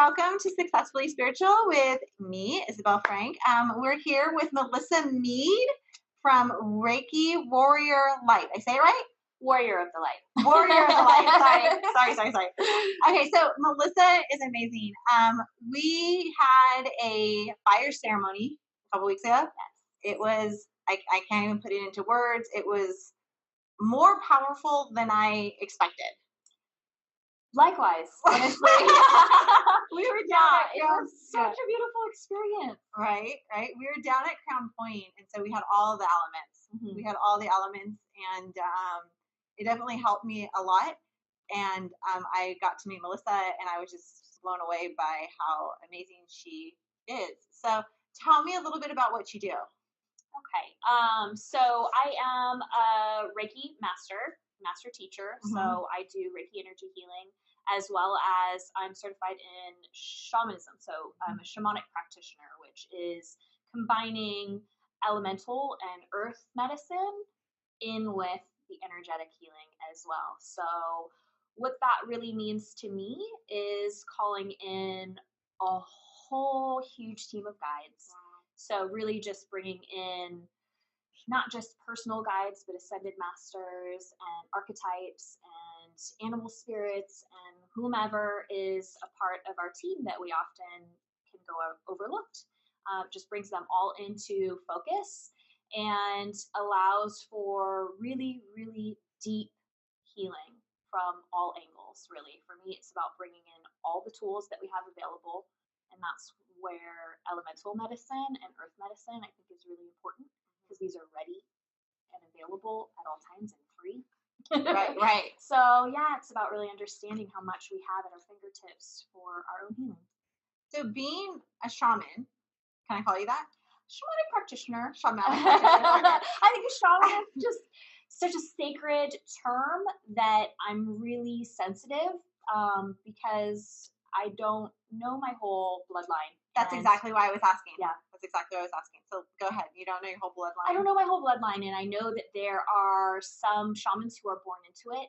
welcome to Successfully Spiritual with me, Isabel Frank. We're here with Melissa Meade from Reiki Warrior Light. I say it right? Warrior of the Light. Warrior of the Light. Sorry. Okay, so Melissa is amazing. We had a fire ceremony a couple weeks ago. Yes. It was, I can't even put it into words. It was more powerful than I expected. Likewise, honestly. We were down it was such a beautiful experience. Right. We were down at Crown Point, and so we had all the elements. Mm-hmm. We had all the elements, and it definitely helped me a lot. And I got to meet Melissa, and I was just blown away by how amazing she is. So tell me a little bit about what you do. Okay. So I am a Reiki master teacher. Mm-hmm. So I do Reiki energy healing, as well as I'm certified in shamanism. So I'm a shamanic practitioner, which is combining elemental and earth medicine in with the energetic healing as well. So what that really means to me is calling in a whole huge team of guides. Wow. So really just bringing in not just personal guides, but ascended masters and archetypes and animal spirits and whomever is a part of our team that we often can go overlooked. Just brings them all into focus and allows for really, really deep healing from all angles, really. For me, it's about bringing in all the tools that we have available, and that's where elemental medicine and earth medicine, I think, is really important, because these are ready and available at all times and free. Right. So yeah, it's about really understanding how much we have at our fingertips for our own healing. So being a shaman, can I call you that? Shamanic practitioner. Okay. I think a shaman is just such a sacred term that I'm really sensitive because I don't know my whole bloodline. That's exactly why I was asking. Yeah. That's exactly what I was asking. So go ahead. You don't know your whole bloodline? I don't know my whole bloodline, and I know that there are some shamans who are born into it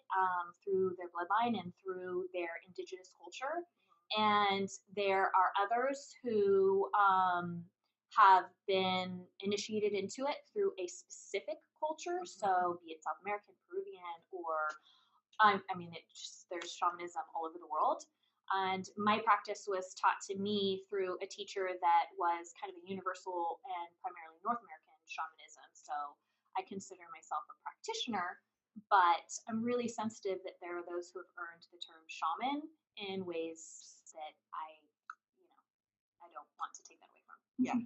through their bloodline and through their indigenous culture. And there are others who have been initiated into it through a specific culture. So be it South American, Peruvian, or there's shamanism all over the world. And my practice was taught to me through a teacher that was kind of a universal and primarily North American shamanism. So I consider myself a practitioner, but I'm really sensitive that there are those who have earned the term shaman in ways that I don't want to take that away from. Yeah,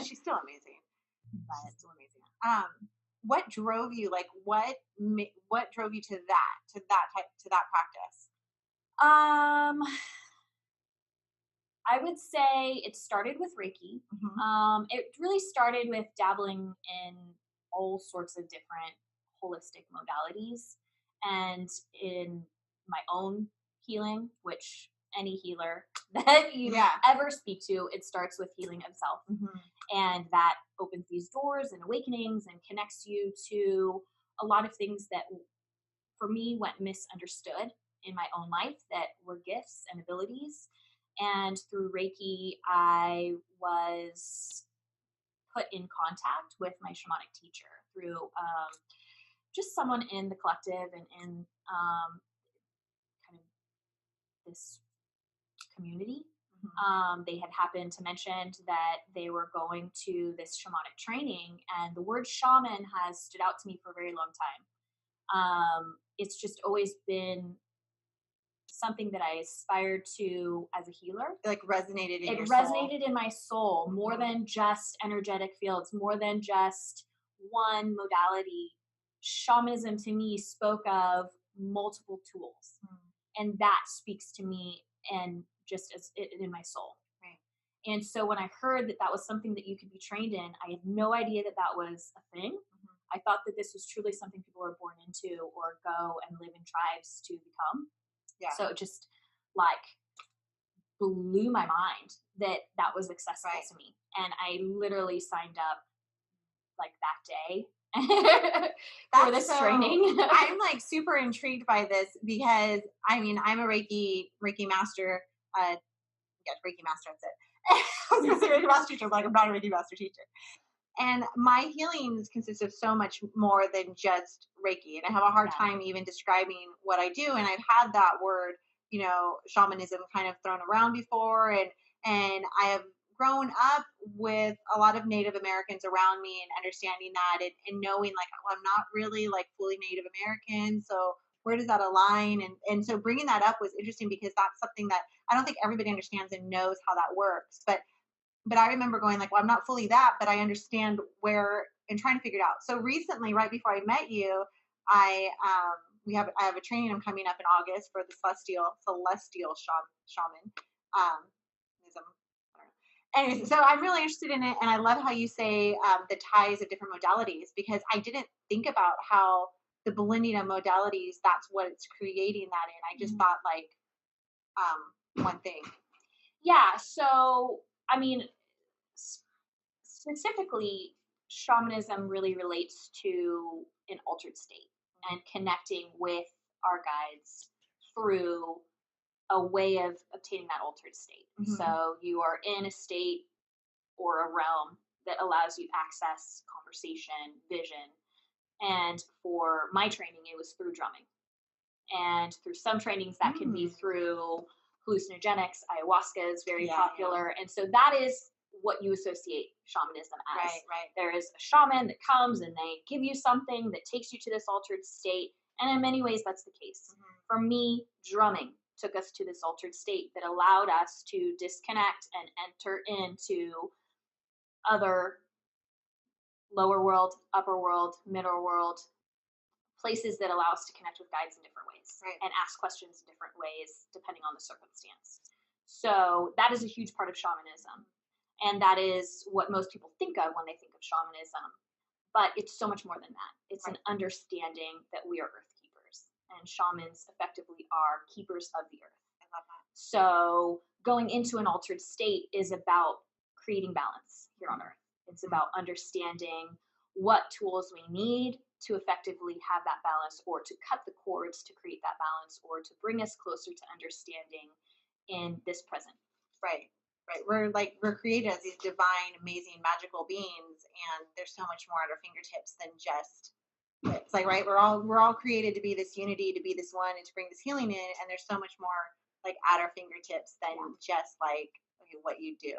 she's still amazing. But she's still amazing. What drove you? Like, what drove you to that practice? I would say it started with Reiki. Mm-hmm. It really started with dabbling in all sorts of different holistic modalities, and in my own healing, which any healer that you ever speak to, it starts with healing of self. Mm-hmm. And that opens these doors and awakenings and connects you to a lot of things that for me went misunderstood in my own life that were gifts and abilities. And through Reiki, I was put in contact with my shamanic teacher through just someone in the collective and in kind of this community. Mm-hmm. They had happened to mention that they were going to this shamanic training, and the word shaman has stood out to me for a very long time. It's just always been something that I aspired to as a healer. It resonated in your soul. It resonated in my soul more than just energetic fields, more than just one modality. Shamanism to me spoke of multiple tools, and that speaks to me and just as it in my soul. Right. And so when I heard that was something that you could be trained in, I had no idea that was a thing. Mm-hmm. I thought that this was truly something people are born into or go and live in tribes to become. Yeah. So it just blew my mind that was accessible to me. And I literally signed up that day for this training. I'm super intrigued by this because I'm a Reiki master yeah, Reiki master, that's it. I was going to say Reiki master teacher, like I'm not a Reiki master teacher. And my healings consist of so much more than just Reiki. And I have a hard time even describing what I do. And I've had that word, shamanism kind of thrown around before. And I have grown up with a lot of Native Americans around me and understanding that and knowing like, well, I'm not really like fully Native American. So where does that align? And so bringing that up was interesting because that's something that I don't think everybody understands and knows how that works. But I remember going like, well, I'm not fully that, but I understand where and trying to figure it out. So recently, right before I met you, I have a training I'm coming up in August for the celestial shaman. Anyways, so I'm really interested in it, and I love how you say the ties of different modalities because I didn't think about how the blending of modalities, that's what it's creating that in. I just thought like one thing. Yeah, so I mean, specifically, shamanism really relates to an altered state and connecting with our guides through a way of obtaining that altered state. Mm-hmm. So you are in a state or a realm that allows you access, conversation, vision. And for my training, it was through drumming. And through some trainings, that can be through hallucinogenics. Ayahuasca is very popular. Yeah. And so that is what you associate shamanism as. Right. There is a shaman that comes and they give you something that takes you to this altered state. And in many ways, that's the case. Mm-hmm. For me, drumming took us to this altered state that allowed us to disconnect and enter into other lower world, upper world, middle world, places that allow us to connect with guides in different ways and ask questions in different ways depending on the circumstance. So that is a huge part of shamanism. And that is what most people think of when they think of shamanism. But it's so much more than that. It's an understanding that we are earth keepers. And shamans effectively are keepers of the earth. I love that. So going into an altered state is about creating balance here on earth. It's about understanding what tools we need to effectively have that balance, or to cut the cords to create that balance, or to bring us closer to understanding in this present. Right. We're created as these divine, amazing, magical beings, and there's so much more at our fingertips than just. It's like, right, we're all created to be this unity, to be this one, and to bring this healing in, and there's so much more like at our fingertips than just like what you do.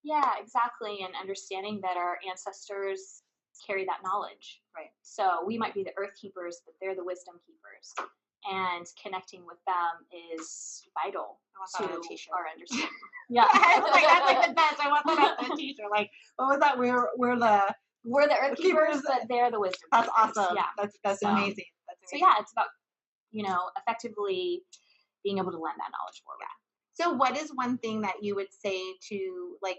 Yeah, exactly, and understanding that our ancestors carry that knowledge. Right. So we might be the earth keepers, but they're the wisdom keepers. And connecting with them is vital to our understanding. Yeah. That's like the best. I want that as a t-shirt. Like, what was that? We're the earth keepers, but they're the wisdom keepers. That's awesome. Yeah. That's amazing. So yeah, it's about, effectively being able to lend that knowledge forward. Yeah. So what is one thing that you would say to like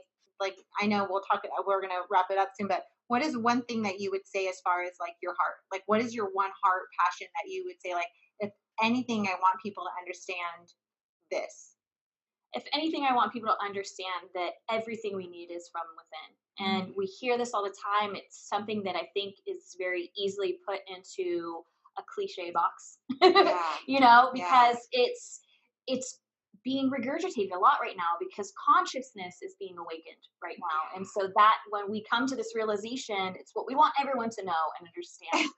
I know we're going to wrap it up soon, but what is one thing that you would say as far as like your heart? Like, what is your one heart passion that you would say, like, if anything, I want people to understand this? If anything, I want people to understand that everything we need is from within. And we hear this all the time. It's something that I think is very easily put into a cliche box, because it's being regurgitated a lot right now because consciousness is being awakened right now. And so that when we come to this realization, it's what we want everyone to know and understand.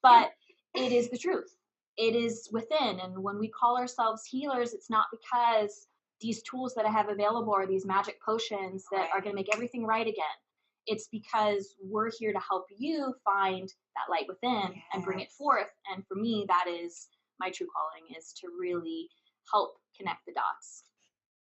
But it is the truth. It is within. And when we call ourselves healers, it's not because these tools that I have available are these magic potions that are going to make everything right again. It's because we're here to help you find that light within and bring it forth. And for me, that is my true calling, is to really help connect the dots.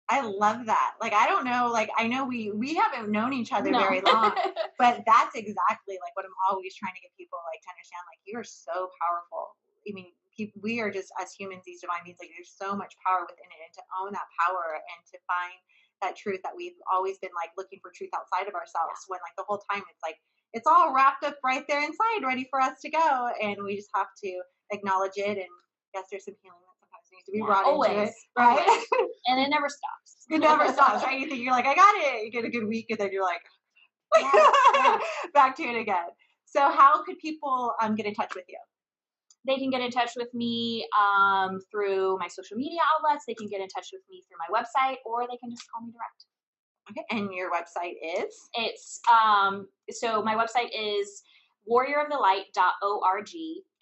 I love that. Like, I don't know, like, I know we haven't known each other very long, but that's exactly like what I'm always trying to get people like to understand. Like, you are so powerful. I mean, we are just, as humans, these divine beings, like, there's so much power within it, and to own that power and to find that truth that we've always been like looking for truth outside of ourselves, when like the whole time it's like, it's all wrapped up right there inside, ready for us to go. And we just have to acknowledge it. And yes, there's some healing that sometimes needs to be brought into it, right? Always. And it never stops. It never stops, right? You think you're like, I got it. You get a good week, and then you're like, back to it again. So how could people get in touch with you? they can get in touch with me through my social media outlets. They can get in touch with me through my website, or they can just call me direct. Okay, and your website is? It's so my website is warriorofthelight.org,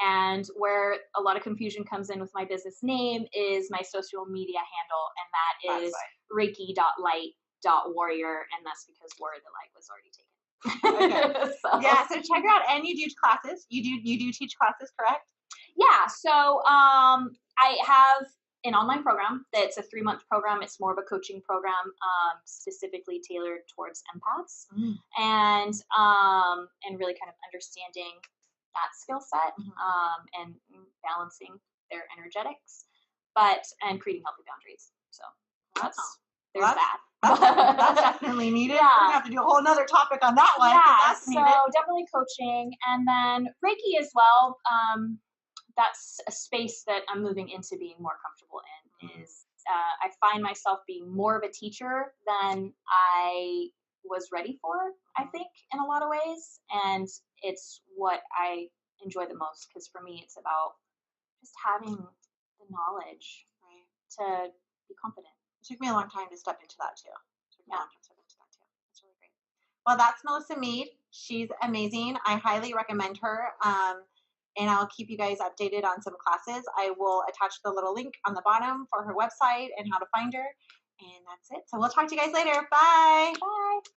and where a lot of confusion comes in with my business name is my social media handle, and that is reiki.light.warrior, and that's because Warrior of the Light was already taken. Okay. So. Yeah, so check her out. And you do classes. You do teach classes, correct? Yeah, so I have an online program that's a 3-month program. It's more of a coaching program, specifically tailored towards empaths, and really kind of understanding that skill set, and balancing their energetics, and creating healthy boundaries. So there's that. That's definitely needed. Yeah. We're gonna have to do a whole nother topic on that one. Yeah, that's needed. So definitely coaching, and then Reiki as well. That's a space that I'm moving into being more comfortable in. Is I find myself being more of a teacher than I was ready for, I think, in a lot of ways, and it's what I enjoy the most, because for me it's about just having the knowledge, right, to be confident. It took me a long time to step into that too. That's really great. Well, that's Melissa Meade. She's amazing. I highly recommend her. And I'll keep you guys updated on some classes. I will attach the little link on the bottom for her website and how to find her. And that's it. So we'll talk to you guys later. Bye. Bye.